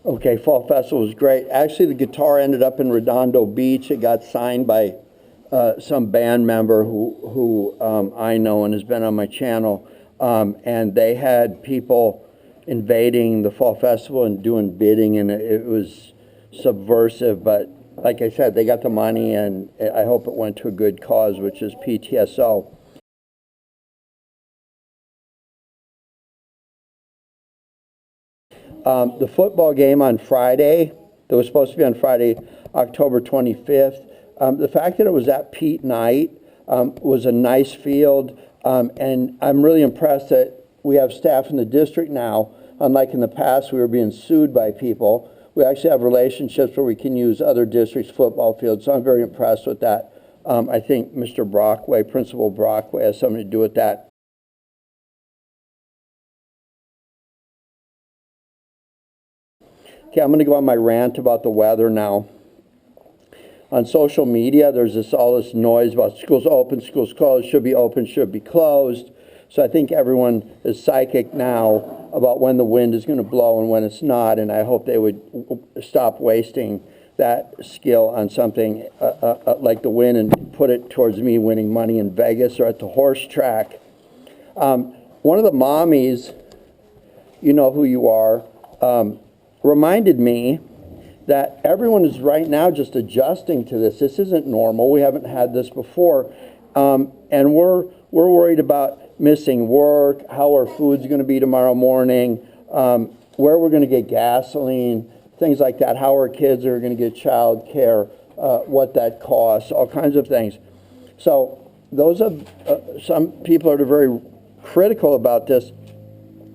Okay, Fall Festival was great. Actually, the guitar ended up in Redondo Beach. It got signed by some band member who I know and has been on my channel. And they had people invading the Fall Festival and doing bidding, and it was subversive. But like I said, they got the money, and I hope it went to a good cause, which is PTSO. The football game on Friday, that was supposed to be on Friday, October 25th, the fact that it was at Pete Night was a nice field, and I'm really impressed that we have staff in the district now. Unlike in the past, we were being sued by people. We actually have relationships where we can use other districts' football fields, so I'm very impressed with that. I think Mr. Brockway, Principal Brockway, has something to do with that. Okay, I'm going to go on my rant about the weather now. On social media, there's all this noise about schools open, schools closed, should be open, should be closed. So I think everyone is psychic now about when the wind is going to blow and when it's not, and I hope they would stop wasting that skill on something like the wind and put it towards me winning money in Vegas or at the horse track. One of the mommies, you know who you are, reminded me that everyone is right now just adjusting to this. This isn't normal. We haven't had this before. And we're worried about missing work, how our food's going to be tomorrow morning, where we're going to get gasoline, things like that, how our kids are going to get child care, what that costs, all kinds of things. So those are some people that are very critical about this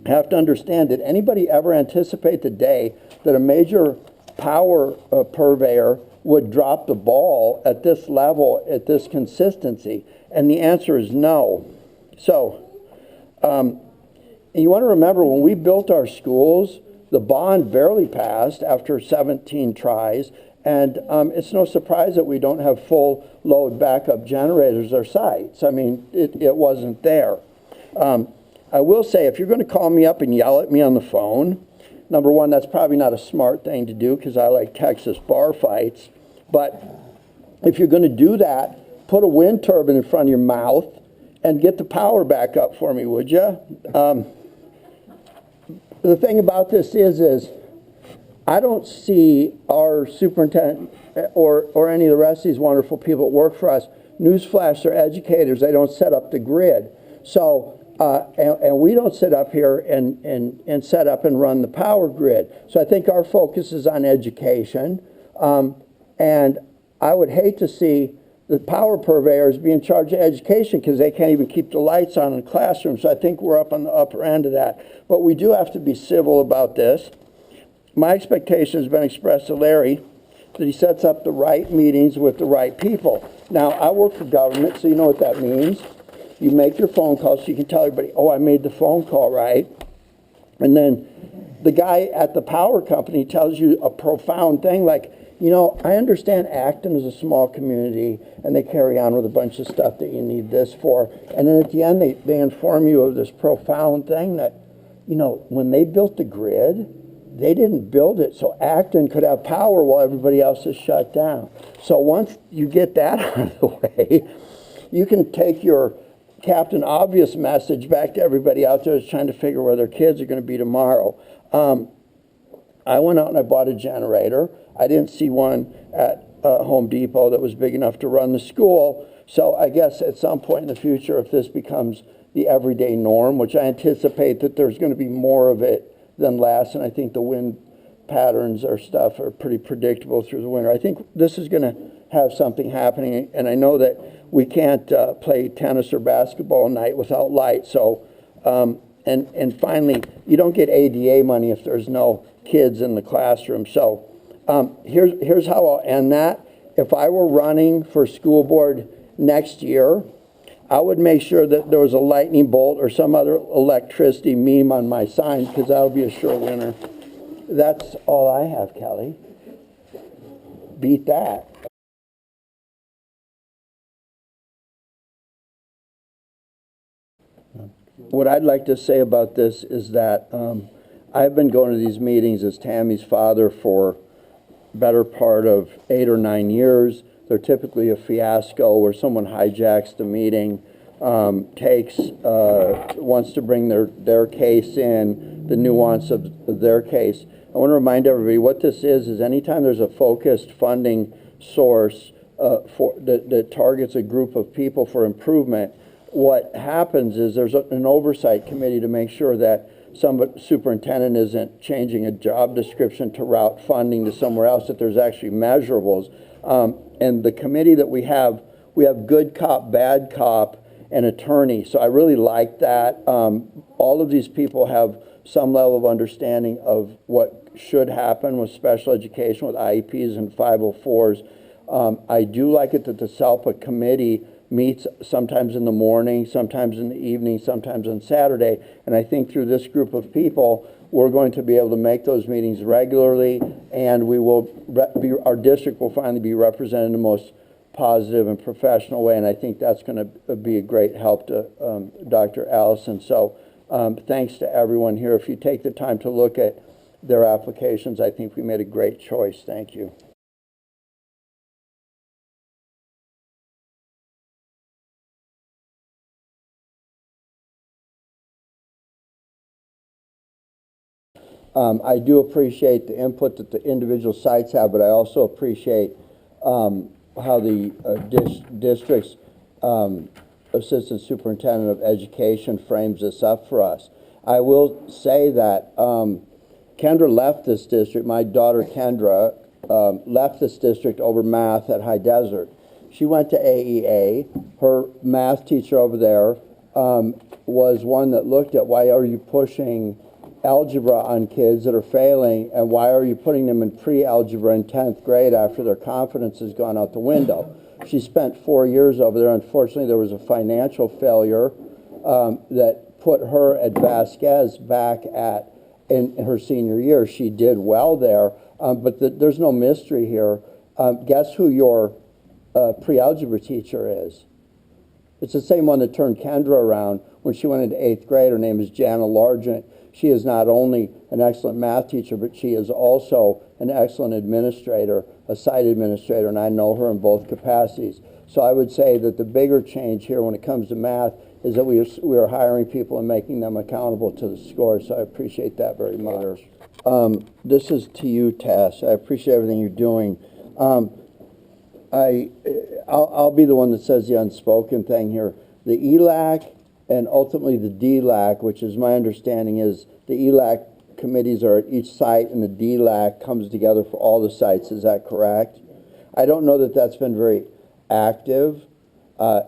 have to understand, did anybody ever anticipate the day that a major power purveyor would drop the ball at this level, at this consistency? And the answer is no. So, and you want to remember, when we built our schools, the bond barely passed after 17 tries, and it's no surprise that we don't have full load backup generators or sites. I mean, it wasn't there. I will say, if you're going to call me up and yell at me on the phone, number one, that's probably not a smart thing to do because I like Texas bar fights. But if you're going to do that, put a wind turbine in front of your mouth and get the power back up for me, would you? The thing about this is I don't see our superintendent or any of the rest of these wonderful people that work for us. Newsflash, they're educators. They don't set up the grid. So. And we don't sit up here and set up and run the power grid. So I think our focus is on education. And I would hate to see the power purveyors be in charge of education because they can't even keep the lights on in the classroom. So I think we're up on the upper end of that. But we do have to be civil about this. My expectation has been expressed to Larry that he sets up the right meetings with the right people. Now, I work for government, so you know what that means. You make your phone call so you can tell everybody, oh, I made the phone call right. And then the guy at the power company tells you a profound thing like, you know, I understand Acton is a small community and they carry on with a bunch of stuff that you need this for. And then at the end, they inform you of this profound thing that, you know, when they built the grid, they didn't build it so Acton could have power while everybody else is shut down. So once you get that out of the way, you can take your Captain Obvious message back to everybody out there who's trying to figure where their kids are going to be tomorrow. I went out and I bought a generator. I didn't see one at Home Depot that was big enough to run the school. So I guess at some point in the future, if this becomes the everyday norm, which I anticipate that there's going to be more of it than less, and I think the wind patterns or stuff are pretty predictable through the winter. I think this is going to have something happening, and I know that we can't play tennis or basketball at night without light. So, and finally, you don't get ADA money if there's no kids in the classroom. So here's how I'll end that. If I were running for school board next year, I would make sure that there was a lightning bolt or some other electricity meme on my signs because that would be a sure winner. That's all I have, Kelly. Beat that. What I'd like to say about this is that I've been going to these meetings as Tammy's father for better part of 8 or 9 years. They're typically a fiasco where someone hijacks the meeting, wants to bring their case in, the nuance of their case. I want to remind everybody what this is anytime there's a focused funding source that targets a group of people for improvement, what happens is there's an oversight committee to make sure that some superintendent isn't changing a job description to route funding to somewhere else, that there's actually measurables. And the committee that we have good cop, bad cop, and attorney. So I really like that. All of these people have some level of understanding of what should happen with special education, with IEPs and 504s. I do like it that the SELPA committee meets sometimes in the morning, sometimes in the evening, sometimes on Saturday. And I think through this group of people, we're going to be able to make those meetings regularly, and we will our district will finally be represented in the most positive and professional way. And I think that's going to be a great help to Dr. Allison. So thanks to everyone here. If you take the time to look at their applications, I think we made a great choice. Thank you. I do appreciate the input that the individual sites have, but I also appreciate how the district's Assistant Superintendent of Education frames this up for us. I will say that Kendra left this district. My daughter Kendra left this district over math at High Desert. She went to AEA. Her math teacher over there was one that looked at, why are you pushing algebra on kids that are failing, and why are you putting them in pre-algebra in 10th grade after their confidence has gone out the window? She spent 4 years over there. Unfortunately, there was a financial failure that put her at Vasquez back in her senior year. She did well there, but there's no mystery here. Guess who your pre-algebra teacher is? It's the same one that turned Kendra around when she went into 8th grade. Her name is Jana Largent. She is not only an excellent math teacher, but she is also an excellent administrator, a site administrator, and I know her in both capacities. So I would say that the bigger change here when it comes to math is that we are hiring people and making them accountable to the scores. So I appreciate that very much. This is to you, Tess. I appreciate everything you're doing. I'll be the one that says the unspoken thing here. The ELAC and ultimately the DLAC, which is my understanding is the ELAC committees are at each site and the DLAC comes together for all the sites. Is that correct? I don't know that that's been very active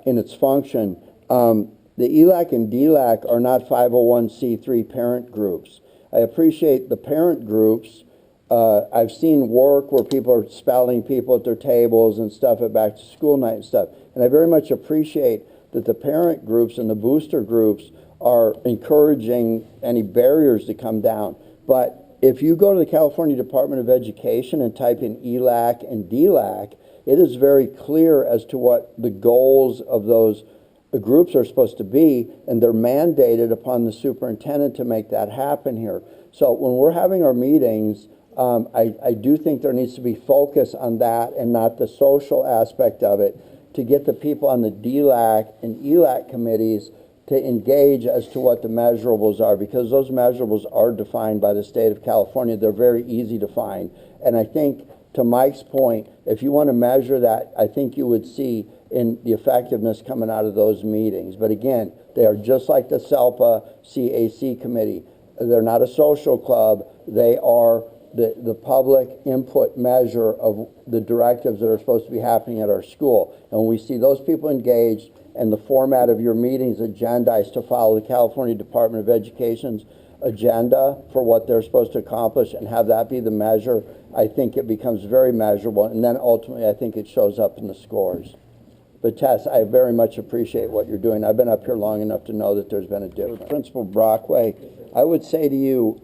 in its function. The ELAC and DLAC are not 501c3 parent groups. I appreciate the parent groups. I've seen work where people are spelling people at their tables and stuff at back to school night and stuff. And I very much appreciate that the parent groups and the booster groups are encouraging any barriers to come down. But if you go to the California Department of Education and type in ELAC and DLAC, it is very clear as to what the goals of those groups are supposed to be, and they're mandated upon the superintendent to make that happen here. So when we're having our meetings, I do think there needs to be focus on that and not the social aspect of it, to get the people on the DLAC and ELAC committees to engage as to what the measurables are, because those measurables are defined by the state of California. They're very easy to find. And I think, to Mike's point, if you want to measure that, I think you would see in the effectiveness coming out of those meetings. But again, they are just like the SELPA CAC committee. They're not a social club. They are the public input measure of the directives that are supposed to be happening at our school. And when we see those people engaged and the format of your meetings agendized to follow the California Department of Education's agenda for what they're supposed to accomplish and have that be the measure, I think it becomes very measurable. And then ultimately, I think it shows up in the scores. But Tess, I very much appreciate what you're doing. I've been up here long enough to know that there's been a difference. Principal Brockway, I would say to you,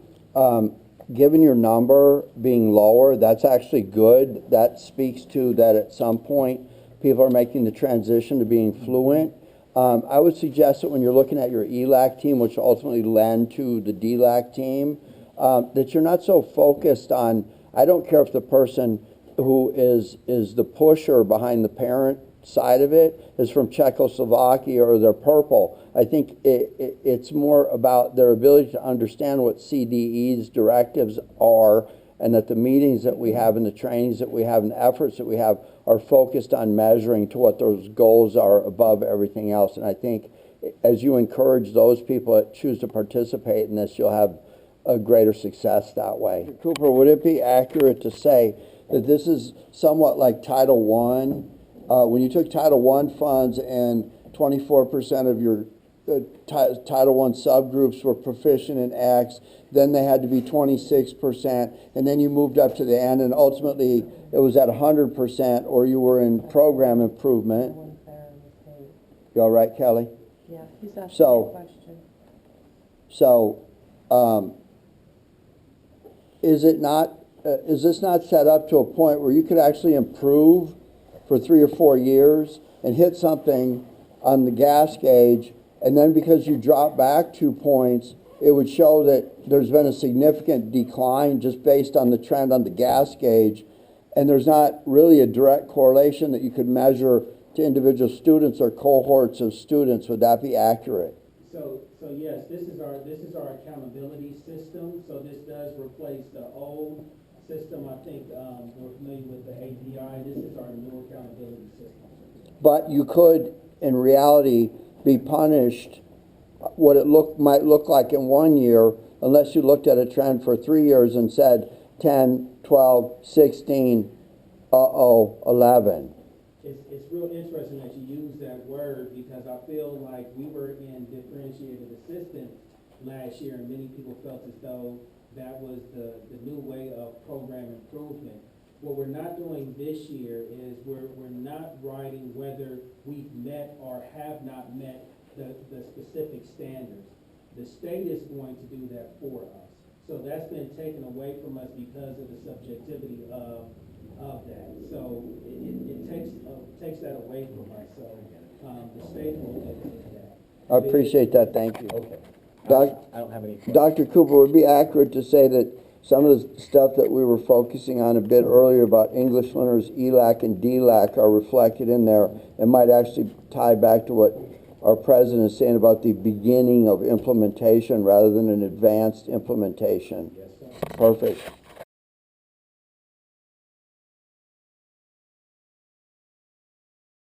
given your number being lower, that's actually good. That speaks to that at some point people are making the transition to being fluent. I would suggest that when you're looking at your ELAC team, which ultimately lend to the DLAC team, that you're not so focused on, I don't care if the person who is the pusher behind the parent side of it is from Czechoslovakia or they're purple. I think it's more about their ability to understand what CDE's directives are, and that the meetings that we have and the trainings that we have and the efforts that we have are focused on measuring to what those goals are above everything else. And I think as you encourage those people that choose to participate in this, you'll have a greater success that way. Cooper, would it be accurate to say that this is somewhat like Title I? When you took Title I funds and 24% of your Title I subgroups were proficient in X, then they had to be 26%, and then you moved up to the end, and ultimately it was at 100%, or you were in program improvement. You all right, Kelly? Yeah, he's asking a question. So, is this not set up to a point where you could actually improve for 3 or 4 years and hit something on the gas gauge, and then because you drop back 2 points, it would show that there's been a significant decline just based on the trend on the gas gauge, and there's not really a direct correlation that you could measure to individual students or cohorts of students? Would that be accurate? So yes, this is our accountability system. So this does replace the old system. I think we're familiar with the API. This is our new accountability system. But you could, in reality, be punished what it might look like in 1 year unless you looked at a trend for 3 years and said 10, 12, 16, 11. It's real interesting that you use that word, because I feel like we were in differentiated assistance last year, and many people felt as though that was the new way of program improvement. What we're not doing this year is we're not writing whether we've met or have not met the specific standards. The state is going to do that for us. So that's been taken away from us because of the subjectivity of that. So it takes that away from us. So the state will do that. I appreciate that. Thank you. Okay. I don't have any. Dr. Cooper, would it be accurate to say that some of the stuff that we were focusing on a bit earlier about English learners, ELAC and DLAC, are reflected in there and might actually tie back to what our president is saying about the beginning of implementation rather than an advanced implementation? Yes, sir. Perfect.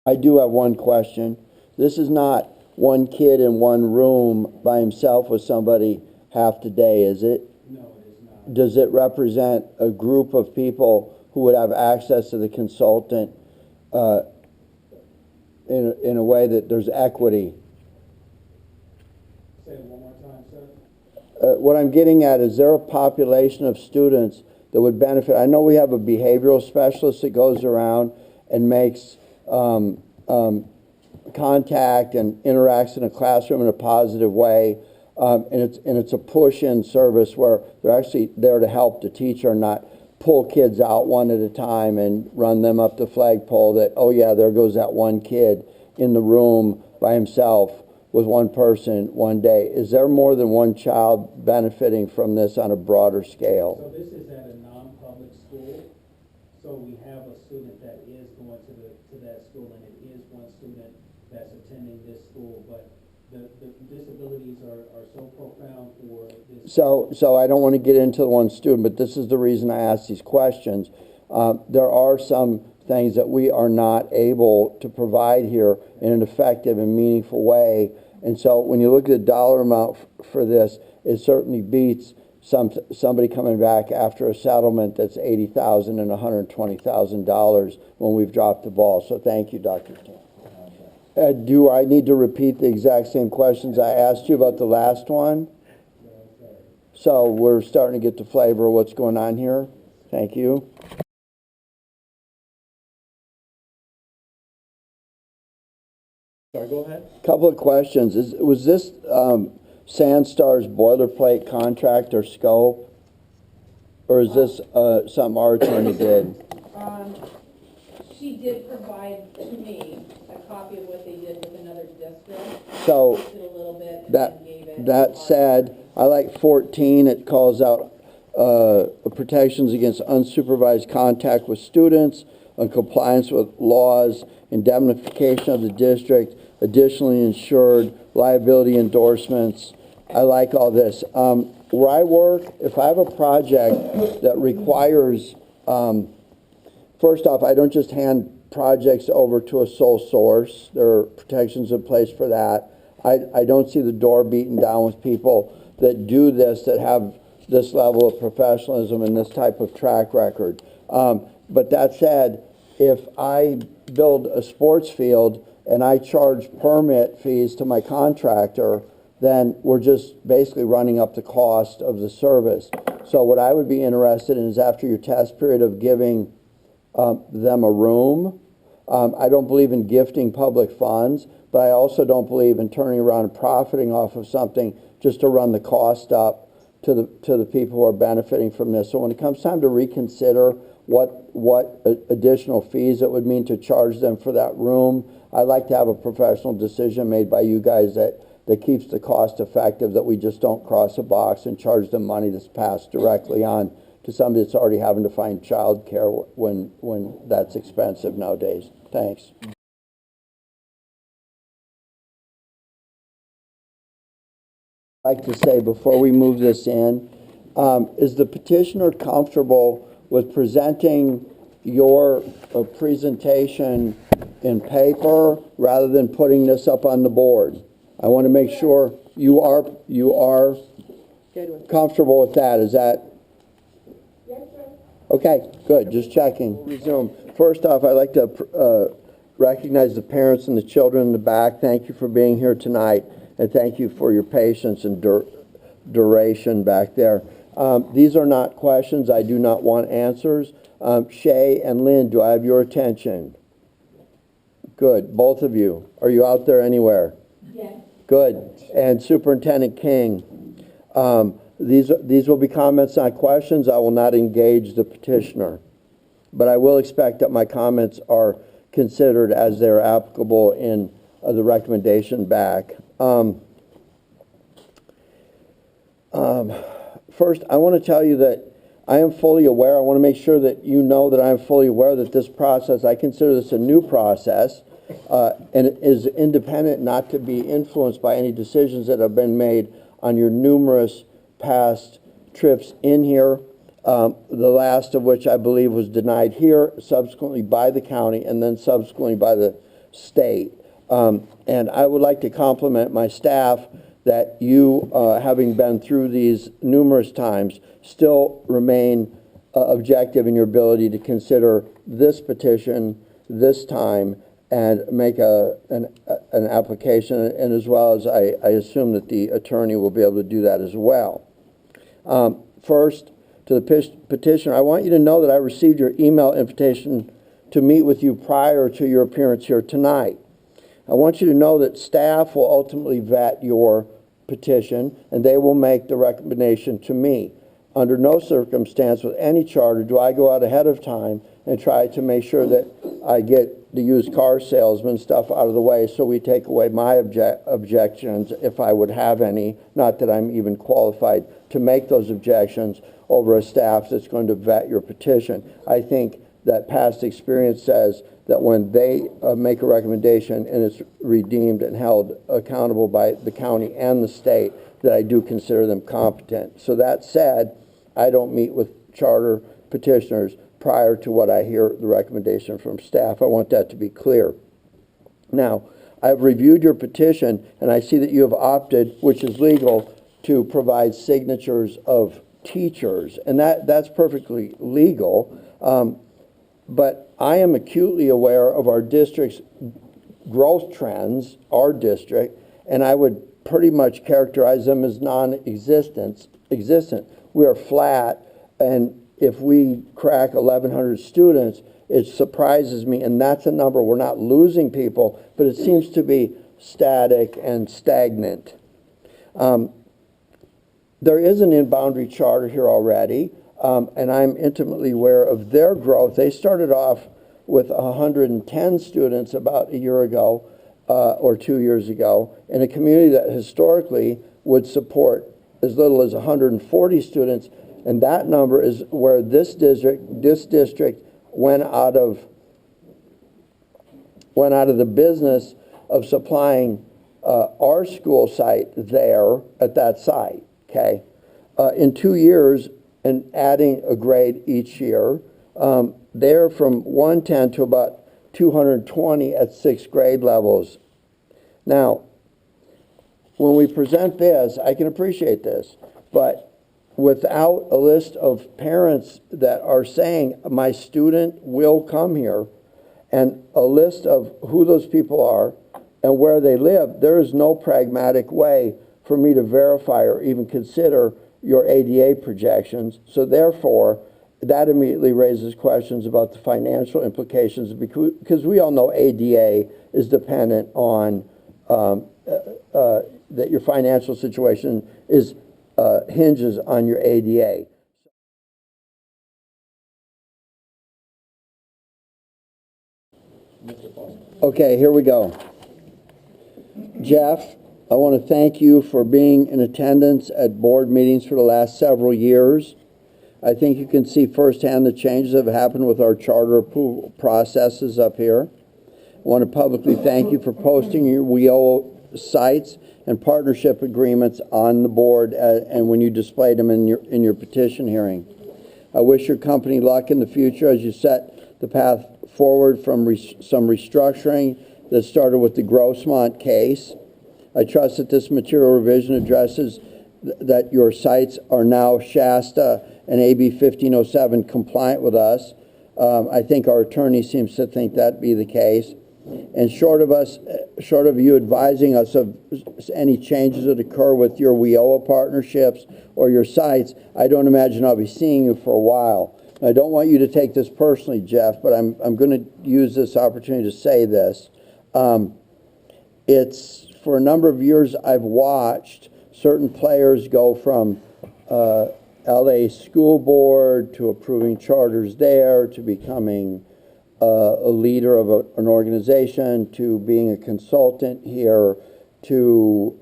I do have one question. This is not one kid in one room by himself with somebody half the day, is it? No, it is not. Does it represent a group of people who would have access to the consultant in a way that there's equity? Say it one more time, sir. What I'm getting at is there a population of students that would benefit? I know we have a behavioral specialist that goes around and makes contact and interacts in a classroom in a positive way, and it's a push-in service where they're actually there to help the teacher, not pull kids out one at a time and run them up the flagpole that, oh yeah, there goes that one kid in the room by himself with one person one day. Is there more than one child benefiting from this on a broader scale? So this is at a non-public school. So we have a student that is going to that school, and it is one student that's attending this school. But the disabilities are so profound for this. So I don't want to get into the one student, but this is the reason I ask these questions. There are some things that we are not able to provide here in an effective and meaningful way. And so when you look at the dollar amount for this, it certainly beats somebody coming back after a settlement that's $80,000 and $120,000 when we've dropped the ball. So thank you, Dr. Tim. Do I need to repeat the exact same questions I asked you about the last one? So we're starting to get the flavor of what's going on here. Thank you. Sorry, go ahead. Couple of questions. Was this Sandstar's boilerplate contract or scope? Or is this something our attorney did? She did provide to me a copy of what they did with another district. So Did a little bit and gave it. that said, I like 14. It calls out protections against unsupervised contact with students, on compliance with laws, indemnification of the district, additionally insured, liability endorsements. I like all this. Where I work, if I have a project that requires, first off, I don't just hand projects over to a sole source. There are protections in place for that. I don't see the door beaten down with people that do this, that have this level of professionalism and this type of track record. But that said, if I build a sports field and I charge permit fees to my contractor, then we're just basically running up the cost of the service. So what I would be interested in is, after your test period, of giving them a room. I don't believe in gifting public funds, but I also don't believe in turning around and profiting off of something just to run the cost up to the people who are benefiting from this. So when it comes time to reconsider what additional fees it would mean to charge them for that room, I'd like to have a professional decision made by you guys that keeps the cost effective, that we just don't cross a box and charge them money that's passed directly on to somebody that's already having to find childcare when that's expensive nowadays. Thanks. I'd like to say before we move this in, is the petitioner comfortable with presenting your presentation in paper rather than putting this up on the board? I want to make sure you are comfortable with that. Is that? Yes, sir. Okay, good. Just checking. We'll resume. First off, I'd like to recognize the parents and the children in the back. Thank you for being here tonight, and thank you for your patience and duration back there. These are not questions. I do not want answers. Shay and Lynn, do I have your attention? Good. Both of you. Are you out there anywhere? Yes. Good. And Superintendent King, these will be comments, not questions. I will not engage the petitioner, but I will expect that my comments are considered as they're applicable in the recommendation back. First, I want to tell you that I am fully aware. I want to make sure that you know that I am fully aware that this process, I consider this a new process, and it is independent, not to be influenced by any decisions that have been made on your numerous past trips in here, the last of which I believe was denied here, subsequently by the county, and then subsequently by the state. And I would like to compliment my staff that you, having been through these numerous times, still remain objective in your ability to consider this petition this time and make an application, and as well as I assume that the attorney will be able to do that as well. First, to the petitioner, I want you to know that I received your email invitation to meet with you prior to your appearance here tonight. I want you to know that staff will ultimately vet your petition, and they will make the recommendation to me. Under no circumstance with any charter do I go out ahead of time and try to make sure that I get the used car salesman stuff out of the way, so we take away my objections, if I would have any, not that I'm even qualified to make those objections, over a staff that's going to vet your petition. I think that past experience says that when they make a recommendation and it's redeemed and held accountable by the county and the state, that I do consider them competent. So that said, I don't meet with charter petitioners prior to what I hear the recommendation from staff. I want that to be clear. Now, I've reviewed your petition, and I see that you have opted, which is legal, to provide signatures of teachers, and that's perfectly legal. But I am acutely aware of our district's growth trends, our district, and I would pretty much characterize them as non-existent. We are flat, and if we crack 1,100 students, it surprises me, and that's a number. We're not losing people, but it seems to be static and stagnant. There is an in-boundary charter here already, and I'm intimately aware of their growth. They started off with 110 students about a year ago or 2 years ago in a community that historically would support as little as 140 students. And that number is where this district went out of the business of supplying our school site there at that site, okay? In 2 years, and adding a grade each year, they're from 110 to about 220 at 6th grade levels. Now, when we present this, I can appreciate this, but without a list of parents that are saying, my student will come here, and a list of who those people are and where they live, there is no pragmatic way for me to verify or even consider your ADA projections. So therefore, that immediately raises questions about the financial implications, because we all know ADA is dependent on that your financial situation is hinges on your ADA. Okay, here we go. Jeff, I want to thank you for being in attendance at board meetings for the last several years. I think you can see firsthand the changes that have happened with our charter approval processes up here. I want to publicly thank you for posting your WIO sites and partnership agreements on the board and when you displayed them in your petition hearing. I wish your company luck in the future as you set the path forward from some restructuring that started with the Grossmont case. I trust that this material revision addresses that your sites are now Shasta and AB 1507 compliant with us. I think our attorney seems to think that be the case. And short of you advising us of any changes that occur with your WIOA partnerships or your sites, I don't imagine I'll be seeing you for a while. I don't want you to take this personally, Jeff, but I'm going to use this opportunity to say this. It's for a number of years I've watched certain players go from LA School Board to approving charters there to becoming a leader of an organization to being a consultant here to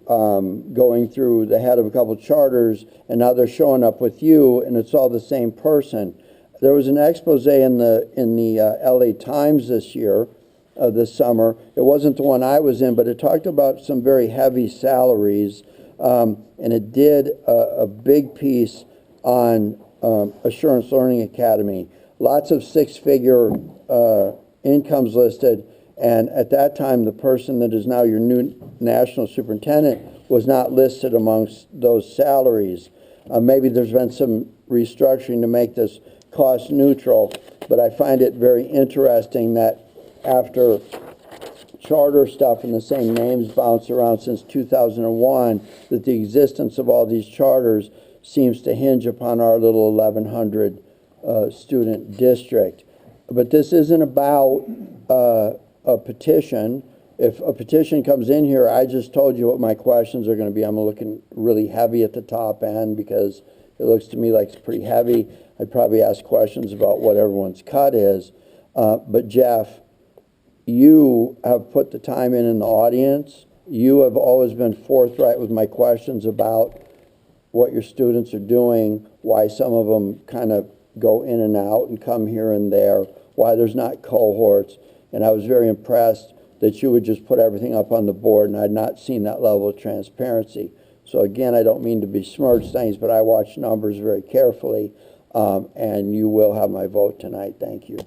going through the head of a couple charters, and now they're showing up with you and it's all the same person. There was an expose in the LA Times this year, this summer. It wasn't the one I was in, but it talked about some very heavy salaries, and it did a big piece on Assurance Learning Academy. Lots of six-figure incomes listed, and at that time the person that is now your new national superintendent was not listed amongst those salaries. Maybe there's been some restructuring to make this cost neutral, but I find it very interesting that after charter stuff and the same names bounce around since 2001, that the existence of all these charters seems to hinge upon our little 1,100 student district. But this isn't about a petition. If a petition comes in here, I just told you what my questions are going to be. I'm looking really heavy at the top end because it looks to me like it's pretty heavy. I'd probably ask questions about what everyone's cut is. But Jeff, you have put the time in the audience. You have always been forthright with my questions about what your students are doing, why some of them kind of go in and out and come here and there, why there's not cohorts. And I was very impressed that you would just put everything up on the board, and I'd not seen that level of transparency. So again, I don't mean to besmirch things, but I watch numbers very carefully, and you will have my vote tonight. Thank you.